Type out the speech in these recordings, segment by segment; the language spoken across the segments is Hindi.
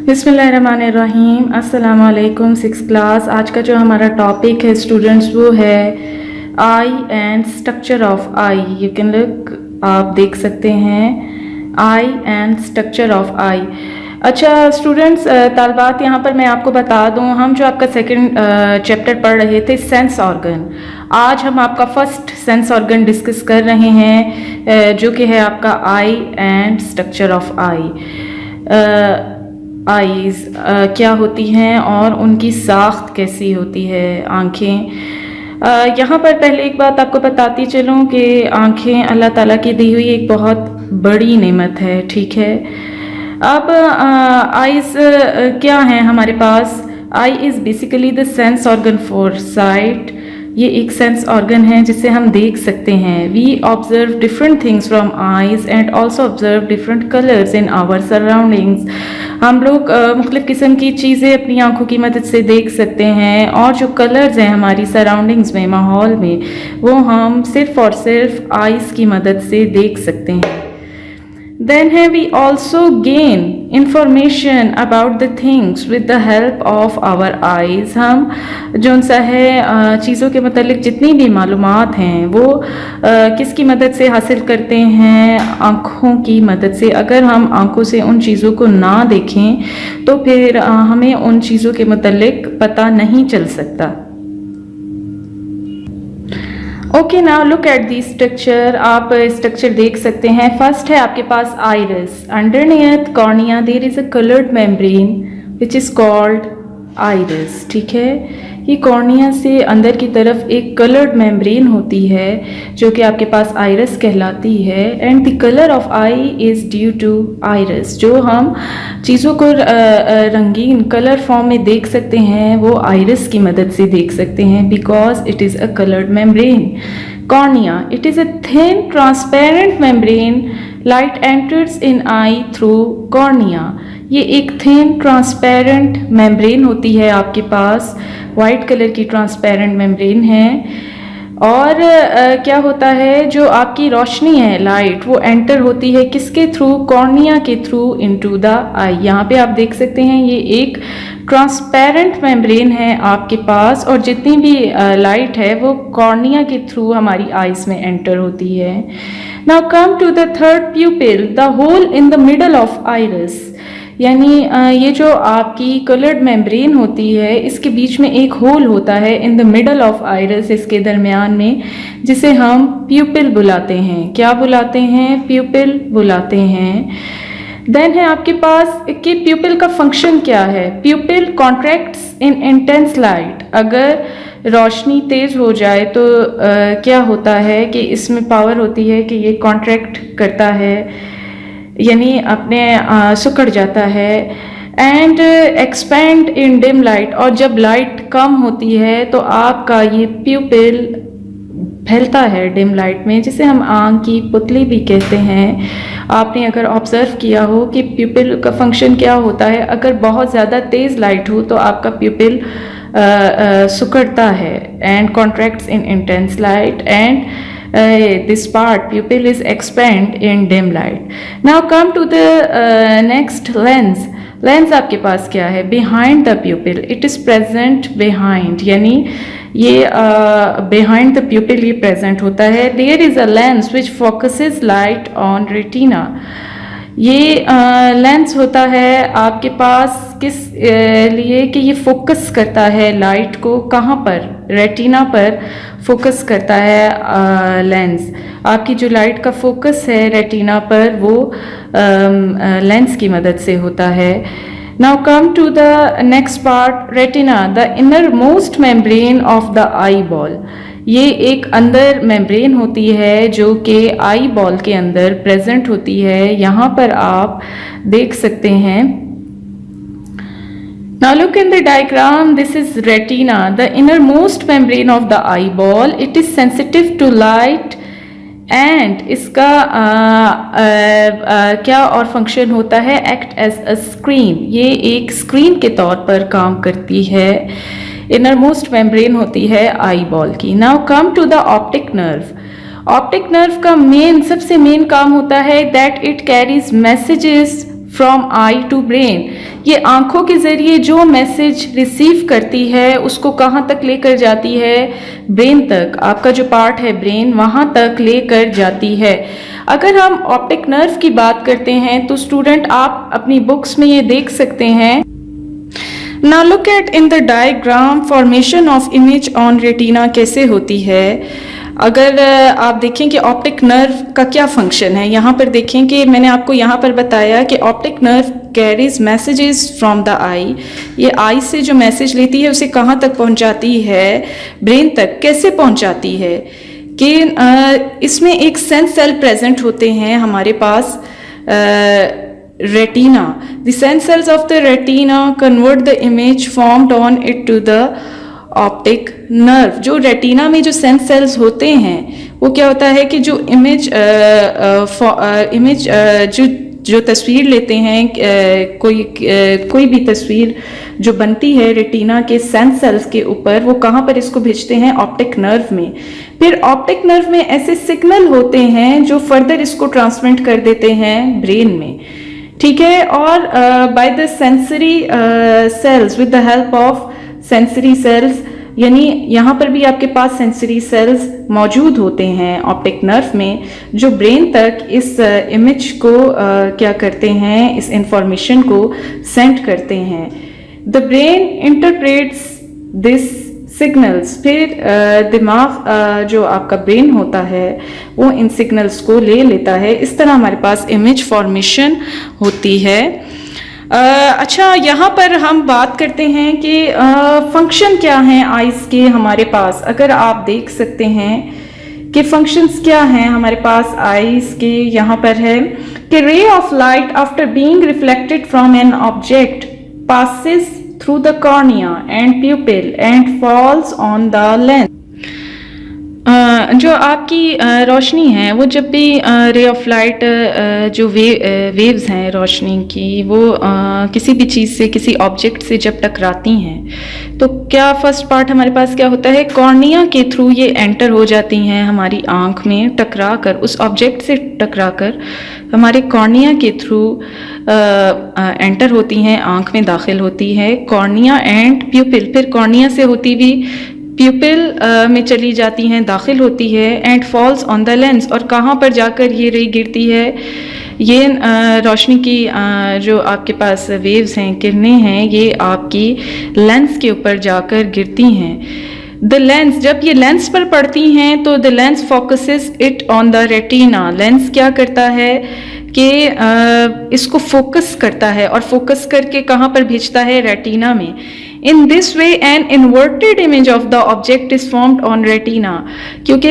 बिस्मिल्लाहिर्रहमानिर्रहीम। अस्सलाम वालेकुम। 6th class. आज का जो हमारा टॉपिक है स्टूडेंट्स वो है eye and structure of eye. You can look, आप देख सकते हैं eye and structure of eye. अच्छा स्टूडेंट्स, तालबात यहाँ पर मैं आपको बता दूँ, हम जो आपका सेकंड चैप्टर पढ़ रहे थे सेंस ऑर्गन, आज हम आपका फर्स्ट सेंस ऑर्गन डिस्कस कर रहे हैं जो कि है आपका eye and structure of eye. Eyes क्या होती हैं और उनकी साख्त कैसी होती है, आँखें। यहाँ पर पहले एक बात आपको बताती चलूँ कि आँखें अल्लाह ताला की दी हुई एक बहुत बड़ी नेमत है, ठीक है। अब आईज़ क्या हैं हमारे पास। Eye is basically the sense organ for sight. ये एक सेंस ऑर्गन है जिससे हम देख सकते हैं। We observe different things from eyes and also observe different colours in our surroundings. हम लोग मुख्तलिफ़ किस्म की चीज़ें अपनी आंखों की मदद से देख सकते हैं और जो कलर्स हैं हमारी सराउंडिंग्स में, माहौल में, वो हम सिर्फ़ और सिर्फ आईज़ की मदद से देख सकते हैं। Then we also gain information about the things with the help of our eyes। हम जो सा है चीज़ों के मतलब जितनी भी मालूमात हैं वो किसकी मदद से हासिल करते हैं, आँखों की मदद से। अगर हम आँखों से उन चीज़ों को ना देखें तो फिर हमें उन चीज़ों के मतलब पता नहीं चल सकता। Okay, now look at the structure. आप स्ट्रक्चर देख सकते हैं। फर्स्ट है आपके पास iris. Underneath cornea there is a coloured membrane which is called iris, ठीक है। ये कॉर्निया से अंदर की तरफ एक कलर्ड मेम्ब्रेन होती है जो कि आपके पास आइरिस कहलाती है। And the colour of eye is due to iris. जो हम चीज़ों को रंगीन कलर फॉर्म में देख सकते हैं वो आइरिस की मदद से देख सकते हैं, because it is a coloured membrane. Cornea, it is a thin transparent membrane. Light enters in I through cornea. ये एक थिन ट्रांसपेरेंट मेम्ब्रेन होती है आपके पास, वाइट कलर की ट्रांसपेरेंट मेम्ब्रेन है। और क्या होता है, जो आपकी रोशनी है लाइट वो एंटर होती है किसके थ्रू, कॉर्निया के थ्रू इनटू द आई। यहाँ पे आप देख सकते हैं ये एक ट्रांसपेरेंट मेम्ब्रेन है आपके पास और जितनी भी लाइट है वो कॉर्निया के थ्रू हमारी आईज में एंटर होती है। Now come to the third pupil, the hole in the middle of iris. यानी ये जो आपकी कलर्ड मेम्ब्रेन होती है इसके बीच में एक होल होता है इन द मिडल ऑफ आइरिस, इसके दरमियान में, जिसे हम प्यूपिल बुलाते हैं। क्या बुलाते हैं? प्यूपिल बुलाते हैं। देन है आपके पास कि प्यूपिल का फंक्शन क्या है। प्यूपिल कॉन्ट्रैक्ट्स इन इंटेंस लाइट। अगर रोशनी तेज हो जाए तो क्या होता है कि इसमें पावर होती है कि ये कॉन्ट्रैक्ट करता है, यानी अपने सिकुड़ जाता है। And expand in dim light. और जब लाइट कम होती है तो आपका ये प्यूपिल फैलता है डिम लाइट में, जिसे हम आँख की पुतली भी कहते हैं। आपने अगर ऑब्जर्व किया हो कि प्यूपिल का फंक्शन क्या होता है, अगर बहुत ज़्यादा तेज़ लाइट हो तो आपका प्यूपिल सिकुड़ता है and contracts in intense light and this part pupil is expand in dim light. Now come to the next lens. Lens आपके पास क्या है? behind the pupil. It is present behind, यानी ये behind the pupil ये present होता है। There is a lens which focuses light on retina. ये लेंस होता है आपके पास किस लिए कि ये फोकस करता है लाइट को, कहाँ पर? रेटिना पर फोकस करता है लेंस। आपकी जो लाइट का फोकस है रेटिना पर वो लेंस की मदद से होता है। Now come to the next part, retina, the inner most membrane of the eye ball. ये एक अंदर मेम्ब्रेन होती है जो कि आई बॉल के अंदर प्रेजेंट होती है। यहाँ पर आप देख सकते हैं। Now look in the diagram, this is retina, the innermost membrane of the eyeball. It is sensitive to light and इसका क्या और फंक्शन होता है? Act as a screen। ये एक स्क्रीन के तौर पर काम करती है। इनरमोस्ट मेम्ब्रेन होती है आई बॉल की। Now come to the optic nerve. Optic nerve का सबसे मेन काम होता है that it carries messages from eye to brain. ये आंखों के जरिए जो मैसेज रिसीव करती है उसको कहाँ तक लेकर जाती है, ब्रेन तक। आपका जो पार्ट है ब्रेन, वहाँ तक लेकर जाती है। अगर हम ऑप्टिक नर्व की बात करते हैं तो स्टूडेंट आप अपनी बुक्स में ये देख सकते हैं। Now look at in the diagram formation of image on retina कैसे होती है। अगर आप देखें कि ऑप्टिक नर्व का क्या फंक्शन है, यहाँ पर देखें कि मैंने आपको यहाँ पर बताया कि optic nerve carries messages from the eye. ये आई से जो मैसेज लेती है उसे कहाँ तक पहुँचाती है, ब्रेन तक। कैसे पहुँचाती है कि इसमें एक सेंस सेल प्रेजेंट होते हैं हमारे पास, retina. The sense cells of the retina convert the image formed on it to the optic nerve. जो रेटिना में जो सेंस सेल्स होते हैं वो क्या होता है कि जो इमेज जो तस्वीर लेते हैं, कोई भी तस्वीर जो बनती है रेटिना के सेंस सेल्स के ऊपर, वो कहाँ पर इसको भेजते हैं, ऑप्टिक नर्व में। फिर ऑप्टिक नर्व में ऐसे सिग्नल होते हैं जो फर्दर इसको ट्रांसमिट कर देते हैं ब्रेन में, ठीक है। और by the sensory sales, with the help of sensory sales, यानी यहाँ पर भी आपके पास सेंसरी सेल्स मौजूद होते हैं ऑप्टिक नर्व में, जो ब्रेन तक इस इमेज को क्या करते हैं, इस इंफॉर्मेशन को सेंड करते हैं। The brain interprets this signals. फिर दिमाग जो आपका ब्रेन होता है वो इन सिग्नल्स को ले लेता है। इस तरह हमारे पास इमेज फॉर्मेशन होती है। अच्छा, यहाँ पर हम बात करते हैं कि फंक्शन क्या हैं आइज़ के हमारे पास। अगर आप देख सकते हैं कि फंक्शंस क्या हैं हमारे पास आइज़ के, यहाँ पर है कि ray of light after being reflected from an object passes through the cornea and pupil and falls on the lens. जो आपकी रोशनी है वो जब भी रे ऑफ लाइट, जो वेव्स हैं रोशनी की, वो किसी भी चीज़ से, किसी ऑब्जेक्ट से जब टकराती हैं तो क्या फर्स्ट पार्ट हमारे पास क्या होता है, कॉर्निया के थ्रू ये एंटर हो जाती हैं हमारी आँख में, टकरा कर, उस ऑब्जेक्ट से टकरा कर हमारे कॉर्निया के थ्रू एंटर होती हैं, आँख में दाखिल होती है। कॉर्निया एंड प्यूपिल, फिर कॉर्निया से होती भी प्यूपिल में चली जाती हैं, दाखिल होती है, and falls on the lens. और कहाँ पर जाकर ये रे गिरती है, ये रोशनी की जो आपके पास वेव्स हैं, किरणें हैं, ये आपकी लेंस के ऊपर जाकर गिरती हैं। द लेंस, जब ये लेंस पर पड़ती हैं तो the lens focuses it on the retina. Lens क्या करता है कि इसको फोकस करता है और फोकस करके कहाँ पर भेजता है, रेटिना में। In this way an inverted image of the object is formed on retina. क्योंकि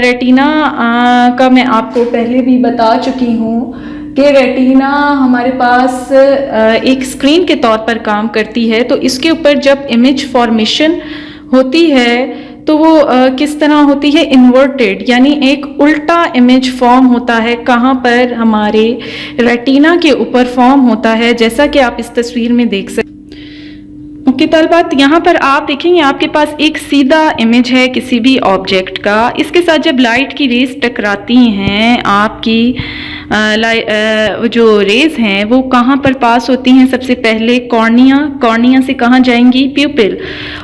रेटिना का मैं आपको पहले भी बता चुकी हूँ कि रेटिना हमारे पास एक स्क्रीन के तौर पर काम करती है। तो इसके ऊपर जब इमेज फॉर्मेशन होती है तो वो किस तरह होती है, इन्वर्टेड, यानी एक उल्टा इमेज फॉर्म होता है। कहाँ पर, हमारे रेटिना के ऊपर फॉर्म होता है, जैसा कि आप इस तस्वीर में देख सकते हैं। ओके तलबात, यहाँ पर आप देखेंगे आपके पास एक सीधा इमेज है किसी भी ऑब्जेक्ट का। इसके साथ जब लाइट की रेज टकराती हैं, आपकी जो रेज हैं वो कहाँ पर पास होती हैं, सबसे पहले कॉर्निया, कॉर्निया से कहाँ जाएंगी, प्यूपिल,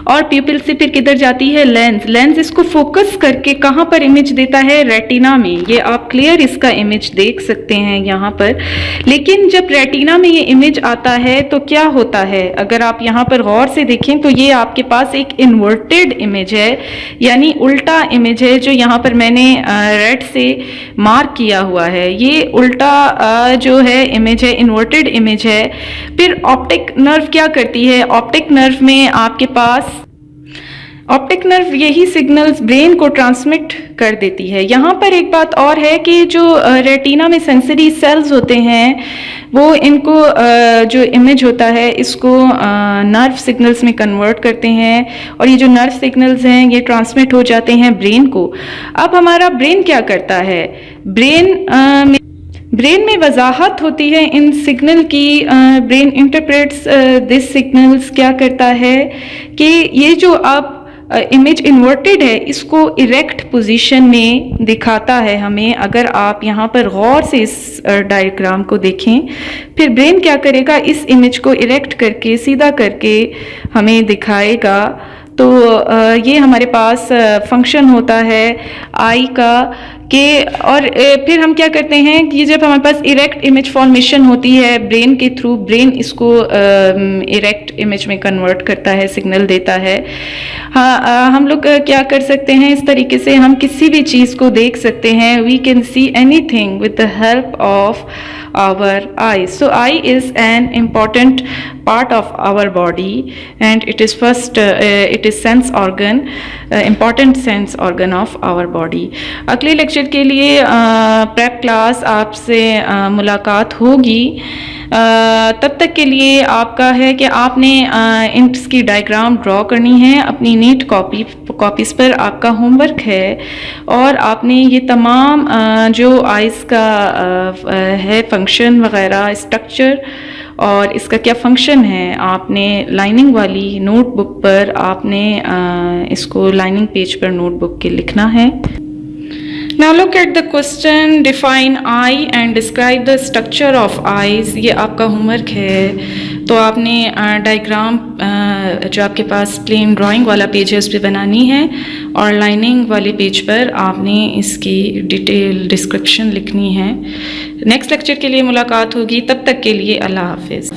और प्यूपिल से फिर किधर जाती है, लेंस। लेंस इसको फोकस करके कहाँ पर इमेज देता है, रेटिना में। ये आप क्लियर इसका इमेज देख सकते हैं यहाँ पर। लेकिन जब रेटिना में ये इमेज आता है तो क्या होता है, अगर आप यहाँ पर गौर से देखें तो ये आपके पास एक इन्वर्टेड इमेज है, यानी उल्टा इमेज है, जो यहाँ पर मैंने रेड से मार्क किया हुआ है। ये उल्टा जो है इमेज है, इन्वर्टेड इमेज है। फिर ऑप्टिक नर्व क्या करती है, ऑप्टिक नर्व में आपके पास ऑप्टिक नर्व यही सिग्नल्स ब्रेन को ट्रांसमिट कर देती है। यहाँ पर एक बात और है कि जो रेटिना में सेंसरी सेल्स होते हैं वो इनको जो इमेज होता है इसको नर्व सिग्नल्स में कन्वर्ट करते हैं, और ये जो नर्व सिग्नल्स हैं ये ट्रांसमिट हो जाते हैं ब्रेन को। अब हमारा ब्रेन क्या करता है, ब्रेन में वजाहत होती है इन सिग्नल की। ब्रेन इंटरप्रेट्स दिस सिग्नल्स, क्या करता है कि ये जो आप इमेज इन्वर्टेड है, इसको इरेक्ट पोजीशन में दिखाता है हमें। अगर आप यहाँ पर गौर से इस डायग्राम को देखें, फिर ब्रेन क्या करेगा, इस इमेज को इरेक्ट करके सीधा करके हमें दिखाएगा। तो ये हमारे पास फंक्शन होता है आई का कि, और फिर हम क्या करते हैं कि जब हमारे पास इरेक्ट इमेज फॉर्मेशन होती है ब्रेन के थ्रू, ब्रेन इसको इरेक्ट इमेज में कन्वर्ट करता है, सिग्नल देता है। हाँ, हम लोग क्या कर सकते हैं, इस तरीके से हम किसी भी चीज़ को देख सकते हैं। We can see anything with the help of our eyes. So eye is an important part of our body and it is it is sense organ, important sense organ of our body. अगले लेक्चर के लिए प्रेप क्लास आपसे मुलाकात होगी। तब तक के लिए आपका है कि आपने इसकी डायग्राम ड्रॉ करनी है अपनी नीट कॉपीज़ पर, आपका होमवर्क है। और आपने ये तमाम जो आइज़ का है फंक्शन वगैरह, स्ट्रक्चर और इसका क्या फंक्शन है, आपने लाइनिंग वाली नोटबुक पर आपने इसको लाइनिंग पेज पर नोटबुक के लिखना है। Now look at the question, define eye and describe the structure of eyes. ये आपका होमवर्क है। तो आपने डायग्राम जो आपके पास प्लेन ड्राइंग वाला पेज है उस पर बनानी है और लाइनिंग वाले पेज पर आपने इसकी डिटेल डिस्क्रिप्शन लिखनी है। नेक्स्ट लेक्चर के लिए मुलाकात होगी, तब तक के लिए अल्लाह हाफिज़।